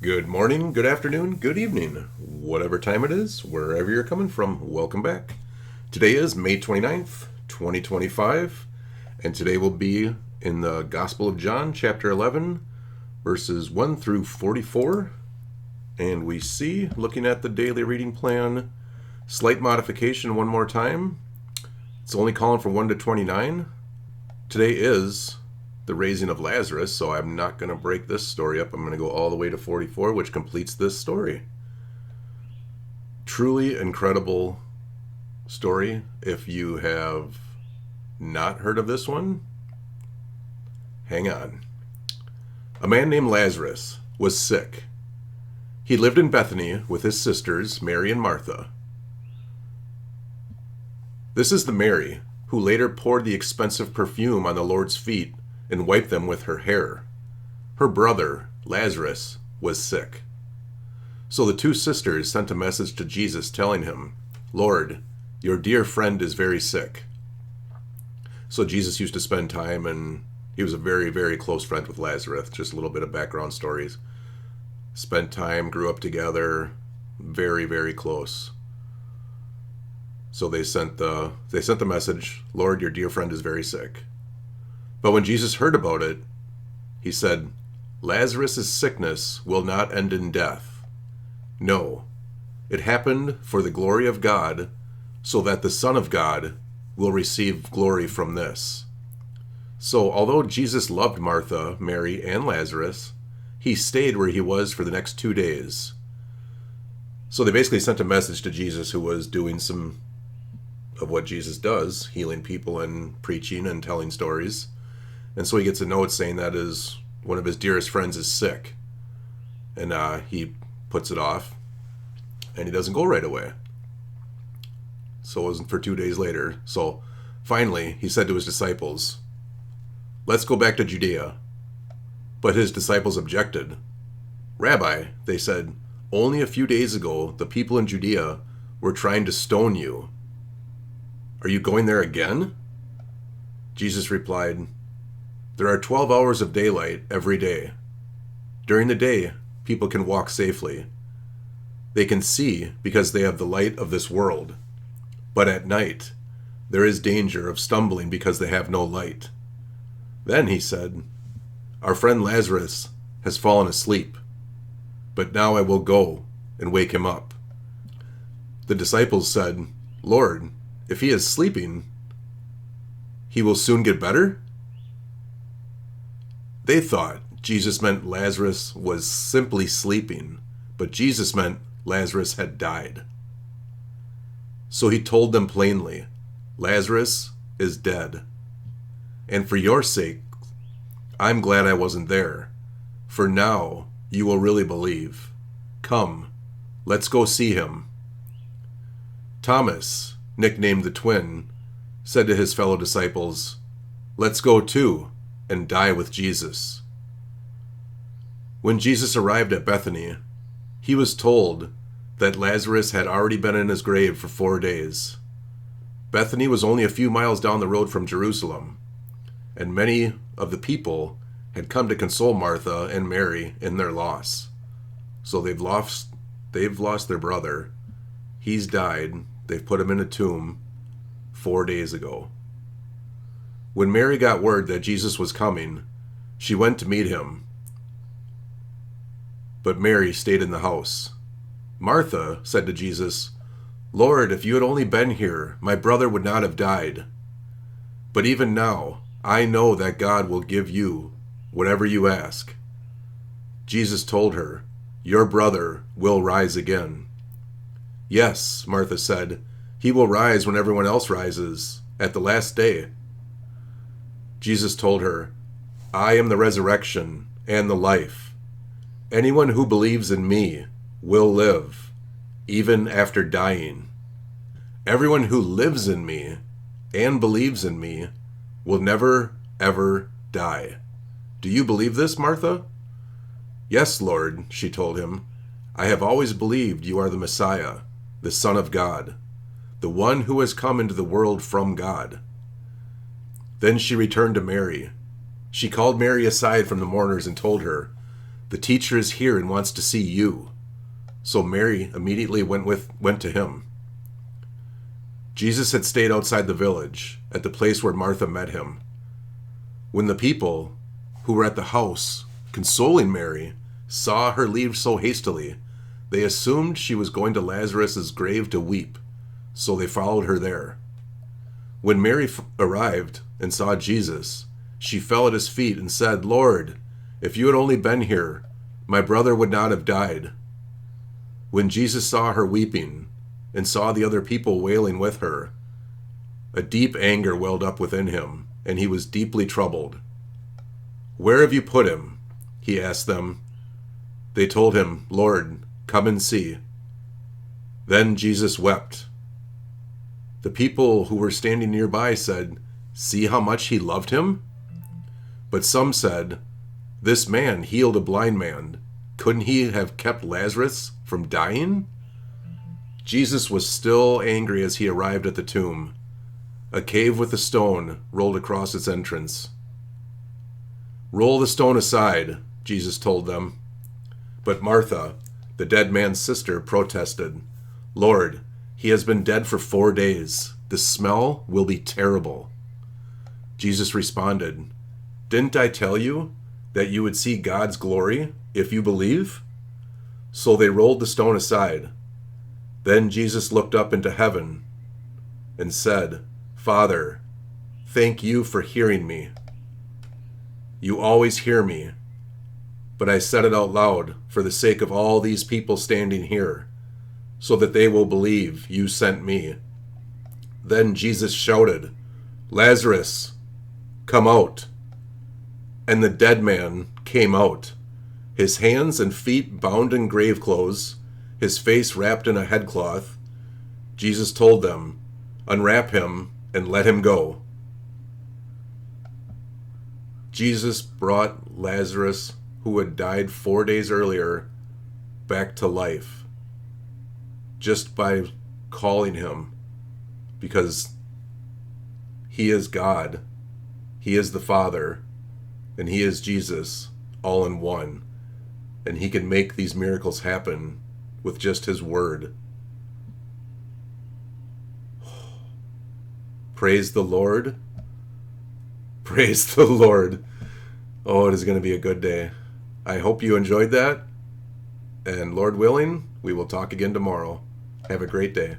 Good morning, good afternoon, good evening, whatever time it is, wherever you're coming from, welcome back. Today is May 29th, 2025, and today will be in the Gospel of John, chapter 11, verses 1 through 44. And we see, looking at the daily reading plan, slight modification one more time. It's only calling for 1 to 29. Today is the Raising of Lazarus, so I'm not going to break this story up. I'm going to go all the way to 44, which completes this story. Truly incredible story. If you have not heard of this one, hang on. A man named Lazarus was sick. He lived in Bethany with his sisters, Mary and Martha. This is the Mary who later poured the expensive perfume on the Lord's feet and wiped them with her hair. Her brother, Lazarus, was sick. So the two sisters sent a message to Jesus telling him, "Lord, your dear friend is very sick." So Jesus used to spend time, and he was a very, very close friend with Lazarus. Just a little bit of background stories. Spent time, grew up together, very, very close. So they sent the message, "Lord, your dear friend is very sick." But when Jesus heard about it, he said, "Lazarus' sickness will not end in death. No, it happened for the glory of God, so that the Son of God will receive glory from this." So although Jesus loved Martha, Mary, and Lazarus, he stayed where he was for the next 2 days. So they basically sent a message to Jesus, who was doing some of what Jesus does, healing people and preaching and telling stories. And so he gets a note saying that one of his dearest friends is sick. And he puts it off, and he doesn't go right away. So it wasn't for 2 days later. So finally, he said to his disciples, "Let's go back to Judea." But his disciples objected. "Rabbi," they said, "only a few days ago, the people in Judea were trying to stone you. Are you going there again?" Jesus replied, "There are 12 hours of daylight every day. During the day, people can walk safely. They can see because they have the light of this world. But at night, there is danger of stumbling because they have no light." Then he said, "Our friend Lazarus has fallen asleep, but now I will go and wake him up." The disciples said, "Lord, if he is sleeping, he will soon get better?" They thought Jesus meant Lazarus was simply sleeping, but Jesus meant Lazarus had died. So he told them plainly, "Lazarus is dead. And for your sake, I'm glad I wasn't there, for now you will really believe. Come, let's go see him." Thomas, nicknamed the twin, said to his fellow disciples, "Let's go too and die with Jesus." When Jesus arrived at Bethany, he was told that Lazarus had already been in his grave for 4 days. Bethany was only a few miles down the road from Jerusalem, and many of the people had come to console Martha and Mary in their loss. So they've lost their brother. He's died. They've put him in a tomb 4 days ago. When Mary got word that Jesus was coming, she went to meet him. But Mary stayed in the house. Martha said to Jesus, "Lord, if you had only been here, my brother would not have died. But even now, I know that God will give you whatever you ask." Jesus told her, "Your brother will rise again." "Yes," Martha said, "he will rise when everyone else rises, at the last day." Jesus told her, "I am the resurrection and the life. Anyone who believes in me will live, even after dying. Everyone who lives in me and believes in me will never, ever die. Do you believe this, Martha?" "Yes, Lord," she told him. "I have always believed you are the Messiah, the Son of God, the one who has come into the world from God." Then she returned to Mary. She called Mary aside from the mourners and told her, The teacher is here and wants to see you." So Mary immediately went to him. Jesus had stayed outside the village, at the place where Martha met him. When the people who were at the house, consoling Mary, saw her leave so hastily, they assumed she was going to Lazarus' grave to weep, so they followed her there. When Mary arrived and saw Jesus, she fell at his feet and said, "Lord, if you had only been here, my brother would not have died." When Jesus saw her weeping and saw the other people wailing with her, a deep anger welled up within him, and he was deeply troubled. "Where have you put him?" he asked them. They told him, "Lord, come and see." Then Jesus wept. The people who were standing nearby said, "See how much he loved him?" But some said, "This man healed a blind man. Couldn't he have kept Lazarus from dying?" Jesus was still angry as he arrived at the tomb. A cave with a stone rolled across its entrance. "Roll the stone aside," Jesus told them. But Martha, the dead man's sister, protested, "Lord, he has been dead for 4 days. The smell will be terrible." Jesus responded, "Didn't I tell you that you would see God's glory if you believe?" So they rolled the stone aside. Then Jesus looked up into heaven and said, "Father, thank you for hearing me. You always hear me, but I said it out loud for the sake of all these people standing here, so that they will believe you sent me." Then Jesus shouted, "Lazarus, come out." And the dead man came out, his hands and feet bound in grave clothes, his face wrapped in a headcloth. Jesus told them, "Unwrap him and let him go." Jesus brought Lazarus, who had died 4 days earlier, back to life just by calling him, because he is God, he is the Father, and he is Jesus, all in one. And he can make these miracles happen with just his word. Praise the Lord. Praise the Lord. Oh, it is going to be a good day. I hope you enjoyed that. And Lord willing, we will talk again tomorrow. Have a great day.